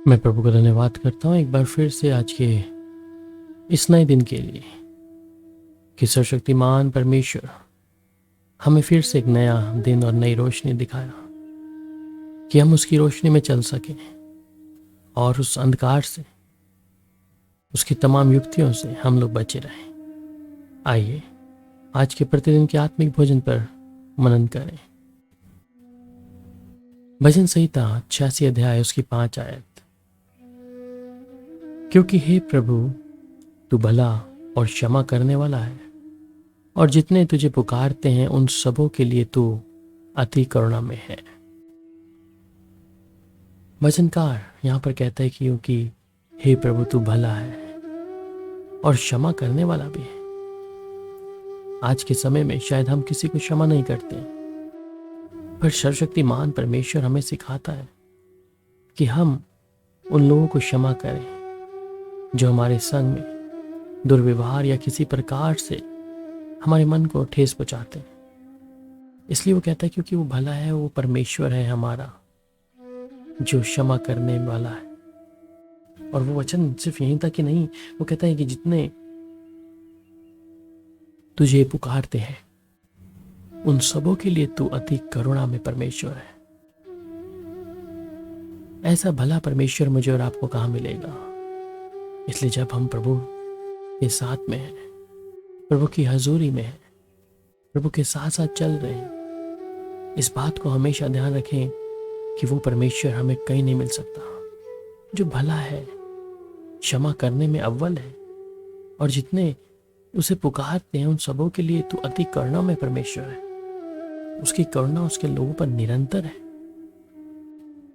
मैं प्रभु का धन्यवाद करता हूँ एक बार फिर से आज के इस नए दिन के लिए कि सर्वशक्तिमान परमेश्वर हमें फिर से एक नया दिन और नई रोशनी दिखाया कि हम उसकी रोशनी में चल सकें और उस अंधकार से, उसकी तमाम युक्तियों से हम लोग बचे रहें। आइए आज के प्रतिदिन के आत्मिक भोजन पर मनन करें। भजन संहिता 86 अध्याय उसकी 5 आयत। क्योंकि हे प्रभु तू भला और क्षमा करने वाला है और जितने तुझे पुकारते हैं उन सबों के लिए तू अति करुणा में है। भजनकार यहां पर कहता है कि क्योंकि हे प्रभु तू भला है और क्षमा करने वाला भी है। आज के समय में शायद हम किसी को क्षमा नहीं करते, पर सर्वशक्तिमान परमेश्वर हमें सिखाता है कि हम उन लोगों को क्षमा करें जो हमारे संग में दुर्व्यवहार या किसी प्रकार से हमारे मन को ठेस पहुंचाते हैं। इसलिए वो कहता है क्योंकि वो भला है, वो परमेश्वर है हमारा जो क्षमा करने वाला है। और वो वचन सिर्फ यहीं तक कि नहीं, वो कहता है कि जितने तुझे पुकारते हैं उन सबों के लिए तू अति करुणा में परमेश्वर है। ऐसा भला परमेश्वर मुझे और आपको कहां मिलेगा। इसलिए जब हम प्रभु के साथ में हैं, प्रभु की हजूरी में हैं, प्रभु के साथ साथ चल रहे हैं, इस बात को हमेशा ध्यान रखें कि वो परमेश्वर हमें कहीं नहीं मिल सकता जो भला है, क्षमा करने में अव्वल है और जितने उसे पुकारते हैं उन सबों के लिए तू अति करुणा में परमेश्वर है। उसकी करुणा उसके लोगों पर निरंतर है।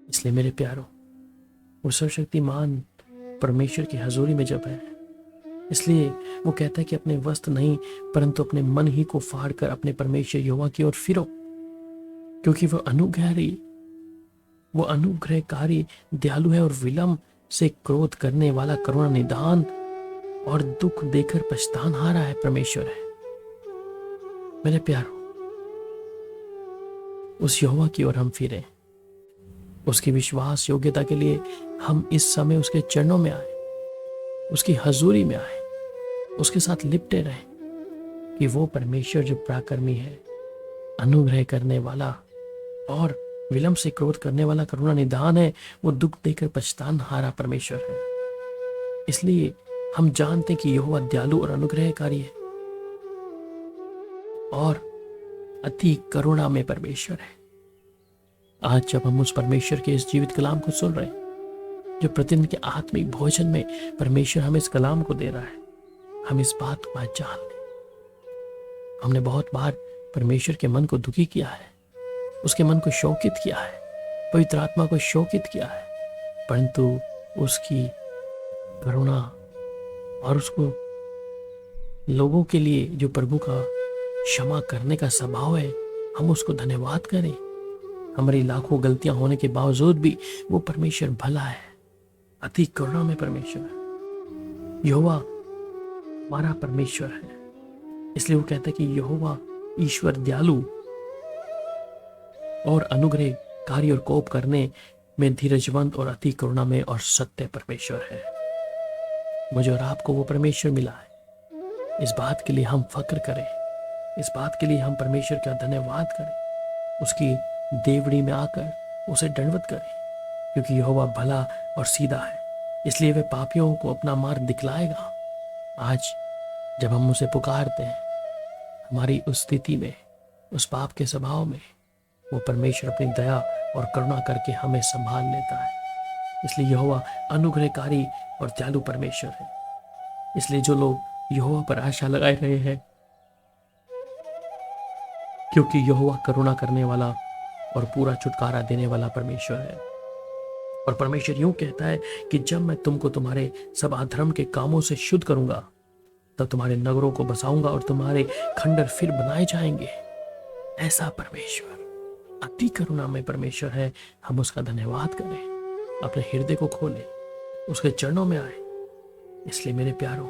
इसलिए मेरे प्यारों, वो सर्वशक्तिमान परमेश्वर की हजूरी में जब है, इसलिए वो कहता है कि अपने वस्त्र नहीं परंतु अपने मन ही को फाड़ कर अपने परमेश्वर यहोवा की ओर फिरो, क्योंकि वो अनुग्रहकारी दयालु है और विलंब से क्रोध करने वाला करुणा निदान और दुख देकर पछतानहारा है परमेश्वर है। मेरे प्यारों, उस यहोवा की ओर हम फिरें, उसकी विश्वास योग्यता के लिए हम इस समय उसके चरणों में आए, उसकी हजूरी में आए, उसके साथ लिपटे रहें कि वो परमेश्वर जो पराक्रमी है, अनुग्रह करने वाला और विलंब से क्रोध करने वाला करुणा निदान है, वो दुख देकर पछतानहारा परमेश्वर है। इसलिए हम जानते हैं कि यहोवा दयालु और अनुग्रहकारी है और अति करुणा में परमेश्वर है। आज जब हम उस परमेश्वर के इस जीवित कलाम को सुन रहे हैं, जो प्रतिदिन के आत्मिक भोजन में परमेश्वर हमें इस कलाम को दे रहा है, हम इस बात को आज जान लें। हमने बहुत बार परमेश्वर के मन को दुखी किया है, उसके मन को शोकित किया है, पवित्र आत्मा को शोकित किया है, परंतु उसकी करुणा और उसको लोगों के लिए जो प्रभु का क्षमा करने का स्वभाव है, हम उसको धन्यवाद करें। हमारी लाखों गलतियां होने के बावजूद भी वो परमेश्वर भला है, अति करुणा में परमेश्वर है। यहोवा हमारा परमेश्वर है। इसलिए वो कहता है कि यहोवा ईश्वर दयालु और अनुग्रहकारी और कोप करने में धीरजवंत और अति करुणा में और सत्य परमेश्वर है। मुझे और आपको वो परमेश्वर मिला है। इस बात के लिए हम फक्र करें, इस बात के लिए हम परमेश्वर का धन्यवाद करें, उसकी देवड़ी में आकर उसे दंडवत करें, क्योंकि यहोवा भला और सीधा है। इसलिए वे पापियों को अपना मार्ग दिखलाएगा। आज जब हम उसे पुकारते हैं, हमारी उस स्थिति में, उस पाप के स्वभाव में, वो परमेश्वर अपनी दया और करुणा करके हमें संभाल लेता है। इसलिए यहोवा अनुग्रहकारी और दयालु परमेश्वर है। इसलिए जो लोग यहोवा पर आशा लगाए रहे हैं, क्योंकि यहोवा करुणा करने वाला और पूरा छुटकारा देने वाला परमेश्वर है। और परमेश्वर यूं कहता है कि जब मैं तुमको तुम्हारे सब अधर्म के कामों से शुद्ध करूंगा, तब तुम्हारे नगरों को बसाऊंगा और तुम्हारे खंडर फिर बनाए जाएंगे। ऐसा परमेश्वर अति करुणा में परमेश्वर है। हम उसका धन्यवाद करें, अपने हृदय को खोलें, उसके चरणों में आए। इसलिए मेरे प्यारों,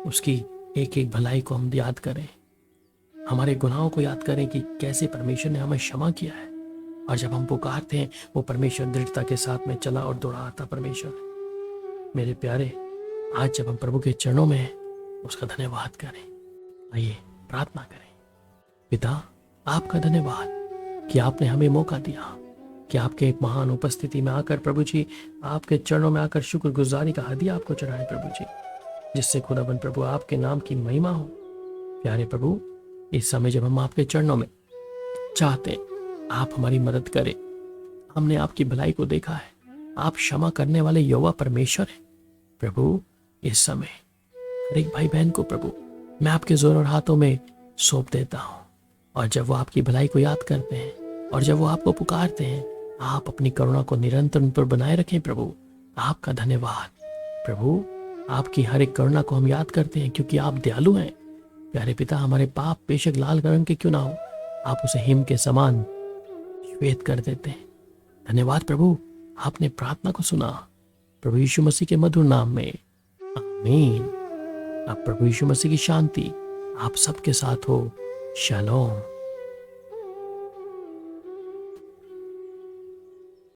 उसकी एक एक भलाई को हम याद करें, हमारे गुनाहों को याद करें कि कैसे परमेश्वर ने हमें क्षमा किया है और जब हम पुकारते हैं वो परमेश्वर दृढ़ता के साथ में चला और दौड़ाता परमेश्वर। मेरे प्यारे, आज जब हम प्रभु के चरणों में हैं उसका धन्यवाद करें। आइए प्रार्थना करें। पिता, आपका धन्यवाद कि आपने हमें मौका दिया कि आपके एक महान उपस्थिति में आकर प्रभु जी आपके चरणों में आकर शुक्रगुजारी का हदिया आपको चढ़ाए प्रभु जी, जिससे खुदाबंद प्रभु आपके नाम की महिमा हो। प्यारे प्रभु, इस समय जब हम आपके चरणों में चाहते आप हमारी मदद करें। हमने आपकी भलाई को देखा है, आप क्षमा करने वाले यहोवा परमेश्वर हैं। प्रभु, इस समय हर एक भाई बहन को प्रभु मैं आपके जोर और हाथों में सौंप देता हूँ, और जब वो आपकी भलाई को याद करते हैं और जब वो आपको पुकारते हैं, आप अपनी करुणा को निरंतर उन पर बनाए रखें। प्रभु, आपका धन्यवाद। प्रभु, आपकी हर एक करुणा को हम याद करते हैं क्योंकि आप दयालु हैं। प्यारे पिता, हमारे पाप बेशक लाल रंग के क्यों ना हो, आप उसे हिम के समान श्वेत कर देते हैं। धन्यवाद प्रभु, आपने प्रार्थना को सुना। प्रभु यीशु मसीह के मधुर नाम में, आमीन। अब प्रभु यीशु मसीह की शांति आप सबके साथ हो। शालोम।